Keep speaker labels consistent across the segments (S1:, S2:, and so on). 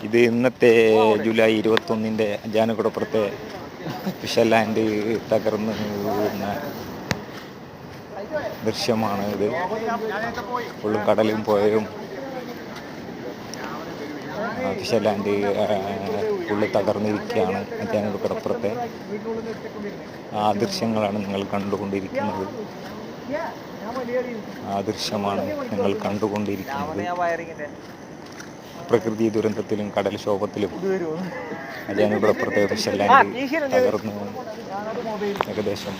S1: ഇത് ഇന്നത്തെ July 21 ജാനകുടപ്പുറത്തെ Fisher land തകർന്ന് വീഴുന്ന ദൃശ്യമാണ് ഇത്. ഫുള്ളും കടലും പുഴയും ഫിഷർ ലാൻഡ് ഫുള്ള് തകർന്നിരിക്കുകയാണ്. ജാനകുടപ്പുറത്തെ ആ ദൃശ്യങ്ങളാണ് നിങ്ങൾ കണ്ടുകൊണ്ടിരിക്കുന്നത്. ആ ദൃശ്യമാണ് നിങ്ങൾ കണ്ടുകൊണ്ടിരിക്കുന്നത്. പ്രകൃതി ദുരന്തത്തിലും കടൽക്ഷോഭത്തിലും ജാനകുടപ്പുറത്തെ ഫിഷർ ലാൻഡ് തകർന്നു. ഏകദേശം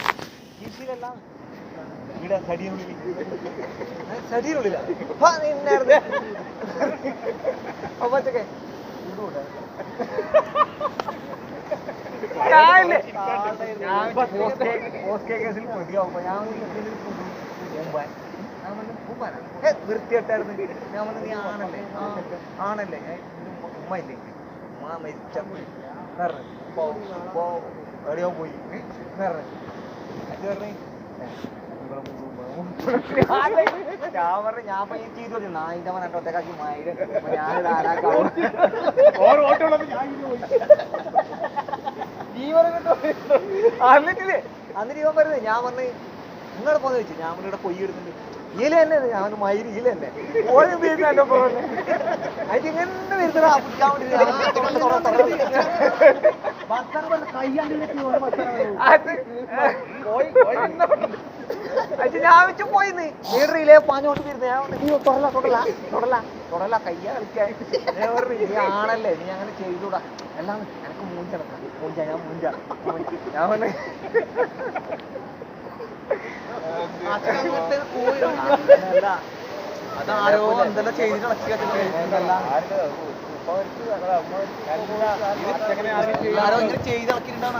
S2: വൃത്തിയിട്ടായിരുന്നു. ഞാൻ പറഞ്ഞു നീ ആണല്ലേ? ആണല്ലേ? ഉമ്മ ഇല്ലേ? ഉമ്മ മരിച്ച എവിടെയോ പോയി ഞാൻ പറഞ്ഞു ഞാൻ ചെയ്തു നായിന്റെ മറ്റൊത്തേക്കാക്കി മയില് ഞാനിത് ആരാക്കാവും ജീവനം എന്നിട്ടില്ലേ അന്നിട്ട് ഇവൻ പറയുന്നത്. ഞാൻ പറഞ്ഞു നിങ്ങളെ പോന്ന് വെച്ചു. ഞാൻ ഇവിടെ കൊയ്യ് എടുത്തിട്ട് ഈല തന്നെ. ഞാൻ മയില് ഈല തന്നെ ഓരോ വീട്ടിൽ അതിന് ഇങ്ങനെ വരുന്ന പിടിക്കാൻ വേണ്ടി ഞാൻ വെച്ച് പോയിന്ന് ലീഡറിയിലെ പാഞ്ഞോട്ട് വരുന്നത്. ഞാൻ തൊടല കയ്യ കളിക്കാൻ. നീ ആണല്ലേ? നീ അങ്ങനെ ചെയ്തൂടാ. എല്ലാം എനിക്ക് മൂഞ്ചടക്കാം. ഞാൻ മൂഞ്ച ഞാൻ പറഞ്ഞു അതാരോ എന്തെല്ലാം ചെയ്തിട്ട് ആരോ ഇങ്ങനെ ചെയ്ത് ഇളക്കിയിട്ടുണ്ടാവും.